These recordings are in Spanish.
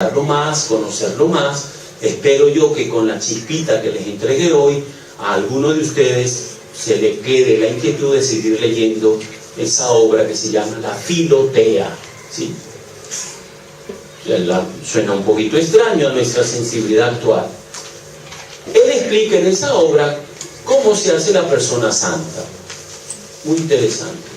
más, conocerlo más. Espero yo que con la chispita que les entregué hoy, a alguno de ustedes se le quede la inquietud de seguir leyendo esa obra que se llama La Filotea, ¿sí? Suena un poquito extraño a nuestra sensibilidad actual. Él explica en esa obra cómo se hace la persona santa. Muy interesante.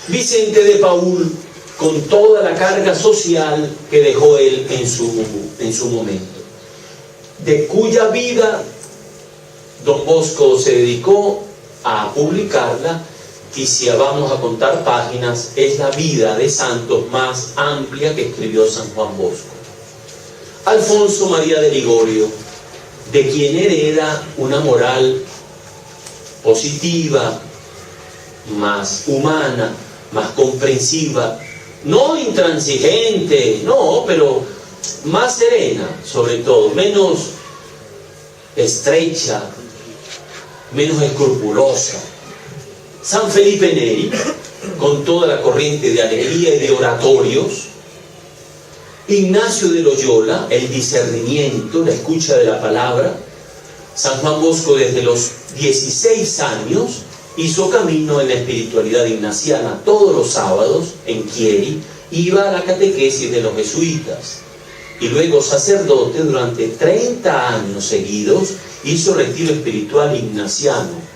Vicente de Paúl, con toda la carga social que dejó él en su momento, de cuya vida Don Bosco se dedicó a publicarla, y si vamos a contar páginas, es la vida de santos más amplia que escribió San Juan Bosco. Alfonso María de Ligorio, de quien hereda una moral positiva, más humana, más comprensiva, no intransigente, no, pero más serena, sobre todo, menos estrecha, menos escrupulosa. San Felipe Neri, con toda la corriente de alegría y de oratorios. Ignacio de Loyola, el discernimiento, la escucha de la palabra. San Juan Bosco, desde los 16 años, hizo camino en la espiritualidad ignaciana. Todos los sábados, en Chieri, iba a la catequesis de los jesuitas. Y luego sacerdote, durante 30 años seguidos, hizo retiro espiritual ignaciano.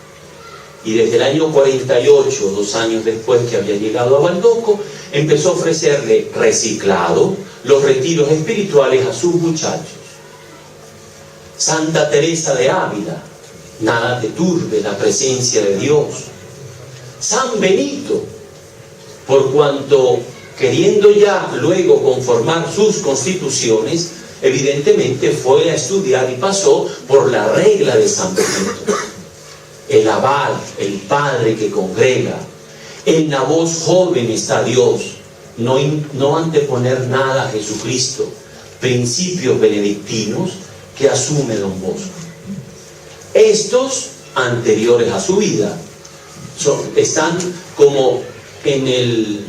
Y desde el año 48, 2 años después que había llegado a Baldoco, empezó a ofrecerle reciclado los retiros espirituales a sus muchachos. Santa Teresa de Ávila, nada te turbe la presencia de Dios. San Benito, por cuanto queriendo ya luego conformar sus constituciones, evidentemente fue a estudiar y pasó por la regla de San Benito. El abad, el padre que congrega. En la voz joven está Dios. No anteponer nada a Jesucristo. Principios benedictinos que asume Don Bosco. Estos, anteriores a su vida, están como en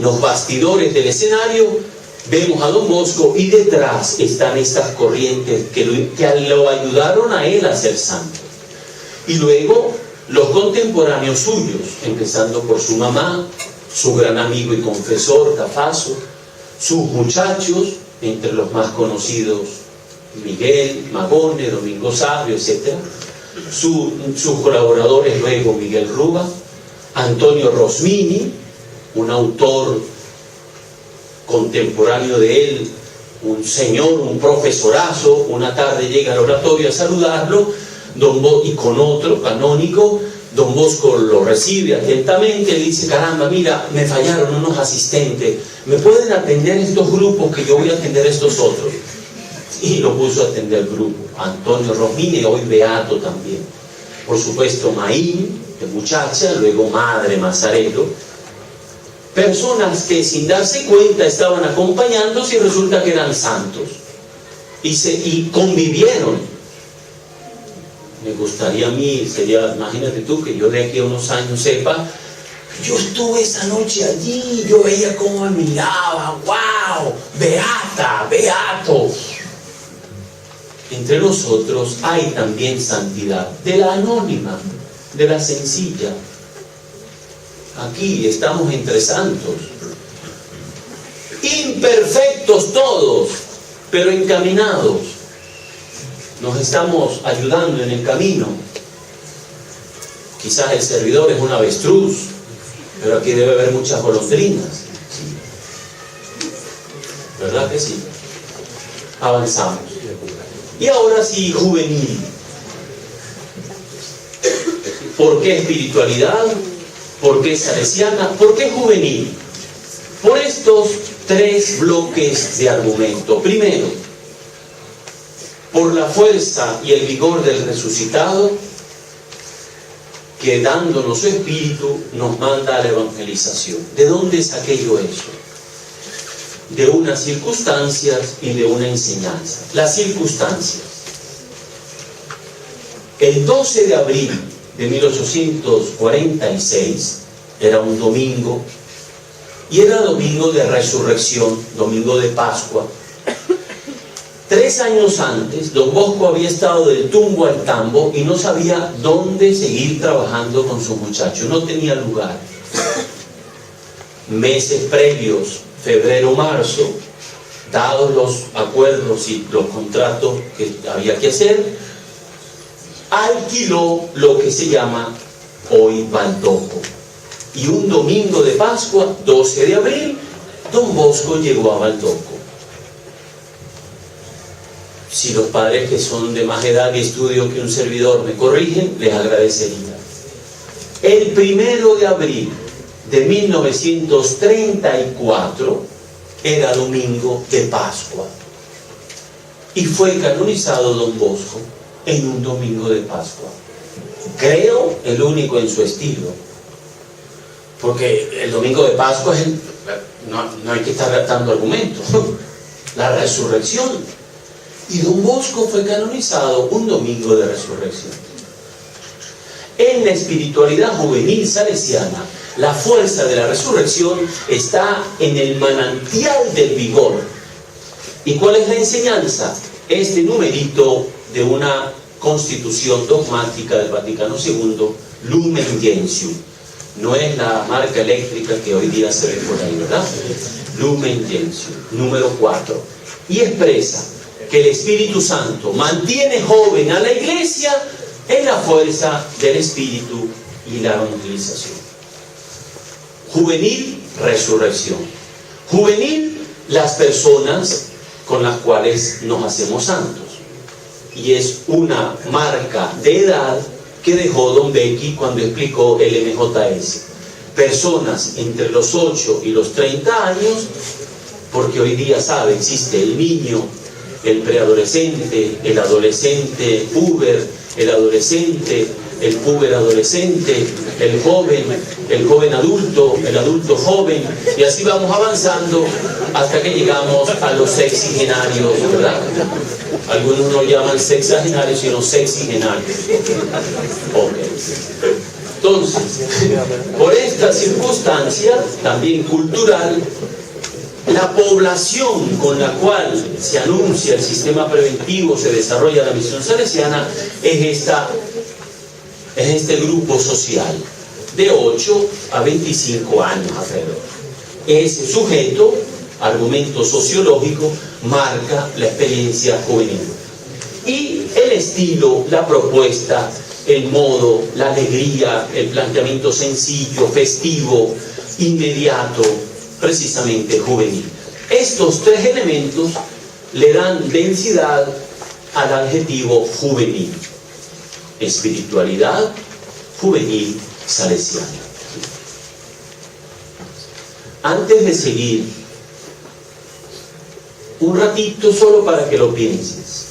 los bastidores del escenario. Vemos a Don Bosco y detrás están estas corrientes que lo ayudaron a él a ser santo. Y luego los contemporáneos suyos, empezando por su mamá, su gran amigo y confesor Tafaso, sus muchachos, entre los más conocidos Miguel, Magone, Domingo Sabio, etc. Sus colaboradores luego Miguel Ruba, Antonio Rosmini, un autor contemporáneo de él, un señor, un profesorazo. Una tarde llega al oratorio a saludarlo, y con otro canónico. Don Bosco lo recibe atentamente, le dice: caramba, mira, me fallaron unos asistentes, ¿me pueden atender estos grupos que yo voy a atender estos otros? Y lo puso a atender el grupo. Antonio Rosmini, hoy beato también. Por supuesto Maín, de muchacha, luego Madre Mazzarello. Personas que sin darse cuenta estaban acompañándose y resulta que eran santos. Y convivieron. Me gustaría a mí, imagínate tú, que yo de aquí a unos años sepa, yo estuve esa noche allí, yo veía cómo me miraba, wow, beata, beato. Entre nosotros hay también santidad, de la anónima, de la sencilla. Aquí estamos entre santos, imperfectos todos, pero encaminados. Nos estamos ayudando en el camino. Quizás el servidor es un avestruz, pero aquí debe haber muchas golondrinas. ¿Verdad que sí? Avanzamos. Y ahora sí, juvenil. ¿Por qué espiritualidad? ¿Por qué salesiana? ¿Por qué juvenil? Por estos 3 bloques de argumento. Primero, por la fuerza y el vigor del resucitado, que dándonos su espíritu nos manda a la evangelización. ¿De dónde saqué yo eso? De unas circunstancias y de una enseñanza. Las circunstancias. El 12 de abril de 1846, era un domingo, Y era domingo de resurrección, domingo de Pascua. 3 años antes, don Bosco había estado del tumbo al tambo y no sabía dónde seguir trabajando con sus muchachos, no tenía lugar. Meses previos, febrero, marzo, dados los acuerdos y los contratos que había que hacer, alquiló lo que se llama hoy Baldoco. Y un domingo de Pascua, 12 de abril, don Bosco llegó a Baldoco. Si los padres que son de más edad y estudio que un servidor me corrigen, les agradecería. El 1 de abril de 1934 era domingo de Pascua. Y fue canonizado don Bosco en un domingo de Pascua. Creo el único en su estilo. Porque el domingo de Pascua es no hay que estar dando argumentos. La resurrección. Y don Bosco fue canonizado un domingo de resurrección. En la espiritualidad juvenil salesiana, la fuerza de la resurrección está en el manantial del vigor. ¿Y cuál es la enseñanza? Este numerito de una constitución dogmática del Vaticano II, Lumen Gentium. No es la marca eléctrica que hoy día se ve por ahí, ¿verdad? Lumen Gentium, número 4. Y expresa que el Espíritu Santo mantiene joven a la Iglesia en la fuerza del Espíritu y la evangelización. Juvenil, resurrección. Juvenil, las personas con las cuales nos hacemos santos. Y es una marca de edad que dejó don Becky cuando explicó el MJS. Personas entre los 8 y los 30 años, porque hoy día sabe, existe el niño, el preadolescente, el adolescente puber, el adolescente, el puber adolescente, el joven adulto, el adulto joven, y así vamos avanzando hasta que llegamos a los sexagenarios, ¿verdad? Algunos no llaman sexagenarios, sino sexigenarios. Ok. Entonces, por esta circunstancia, también cultural, la población con la cual se anuncia el sistema preventivo, se desarrolla la misión salesiana, es este grupo social de 8 a 25 años alrededor. Ese sujeto, argumento sociológico, marca la experiencia juvenil. Y el estilo, la propuesta, el modo, la alegría, el planteamiento sencillo, festivo, inmediato, precisamente juvenil. Estos 3 elementos le dan densidad al adjetivo juvenil. Espiritualidad juvenil salesiana. Antes de seguir, un ratito solo para que lo pienses.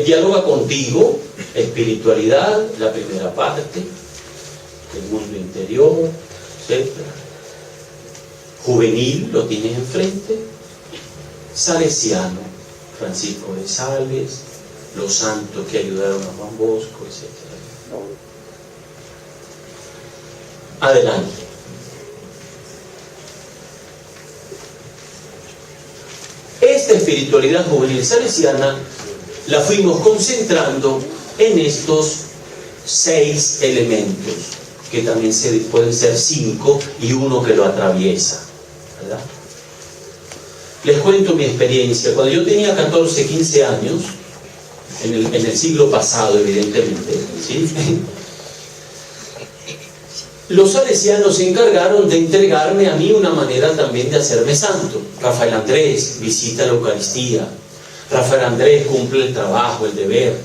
Dialoga contigo, espiritualidad, la primera parte, el mundo interior, etc. Juvenil, lo tienes enfrente. Salesiano, Francisco de Sales, los santos que ayudaron a Juan Bosco, etc. Adelante. Esta espiritualidad juvenil salesiana la fuimos concentrando en estos 6 elementos, que también pueden ser 5 y uno que lo atraviesa, ¿verdad? Les cuento mi experiencia. Cuando yo tenía 14, 15 años, en el siglo pasado, evidentemente, ¿sí? Los salesianos se encargaron de entregarme a mí una manera también de hacerme santo. Rafael Andrés, visita la Eucaristía. Rafael Andrés, cumple el trabajo, el deber.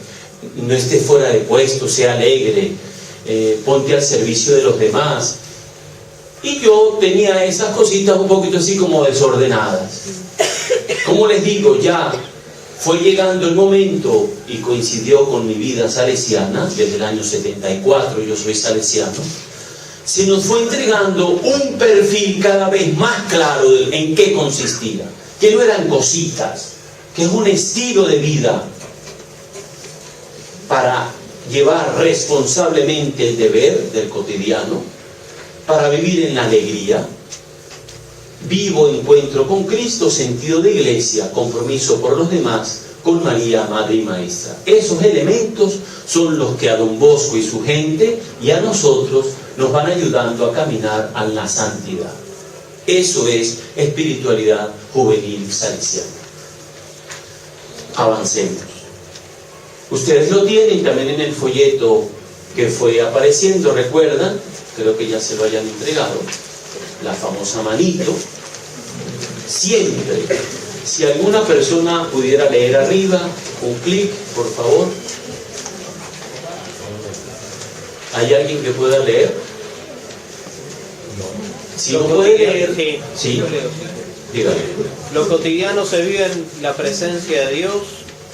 No esté fuera de puesto, sea alegre. Ponte al servicio de los demás. Y yo tenía esas cositas un poquito así como desordenadas. Como les digo, ya fue llegando el momento y coincidió con mi vida salesiana. Desde el año 74 yo soy salesiano. Se nos fue entregando un perfil cada vez más claro de en qué consistía, que no eran cositas, que es un estilo de vida para llevar responsablemente el deber del cotidiano, para vivir en la alegría, vivo encuentro con Cristo, sentido de iglesia, compromiso por los demás, con María, Madre y Maestra. Esos elementos son los que a Don Bosco y su gente y a nosotros nos van ayudando a caminar a la santidad. Eso es espiritualidad juvenil salesiana. Avancemos. Ustedes lo tienen también en el folleto que fue apareciendo, recuerdan, creo que ya se lo hayan entregado, la famosa manito. Siempre, si alguna persona pudiera leer arriba, un clic, por favor. ¿Hay alguien que pueda leer? Si no puede leer, sí, dígame. Lo cotidiano se vive en la presencia de Dios,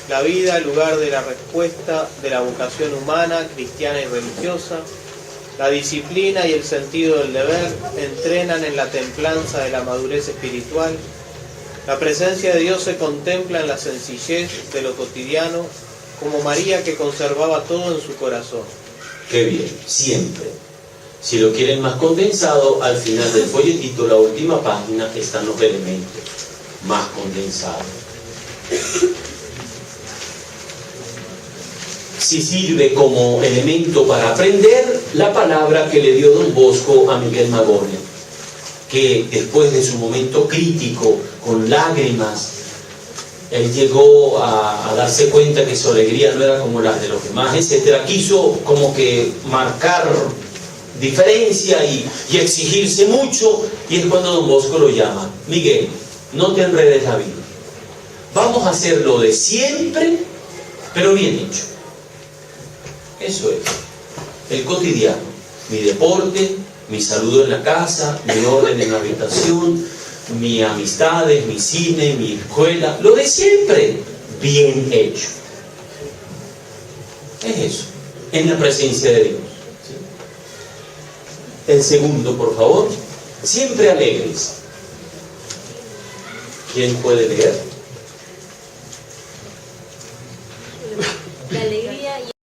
la vida, el lugar de la respuesta de la vocación humana, cristiana y religiosa. La disciplina y el sentido del deber entrenan en la templanza de la madurez espiritual. La presencia de Dios se contempla en la sencillez de lo cotidiano, como María que conservaba todo en su corazón. Qué bien, siempre. Si lo quieren más condensado, al final del folletito, la última página, están los elementos más condensados. Si sirve como elemento para aprender, la palabra que le dio Don Bosco a Miguel Magonia, que después de su momento crítico, con lágrimas, él llegó a darse cuenta que su alegría no era como la de los demás, etc. Quiso como que marcar diferencia y exigirse mucho, y es cuando Don Bosco lo llama: Miguel, no te enredes la vida, vamos a hacer lo de siempre, pero bien hecho. Eso es, el cotidiano, mi deporte, mi saludo en la casa, mi orden en la habitación, mis amistades, mi cine, mi escuela, lo de siempre, bien hecho. Es eso, en la presencia de Dios. El segundo, por favor, siempre alegres. ¿Quién puede leer?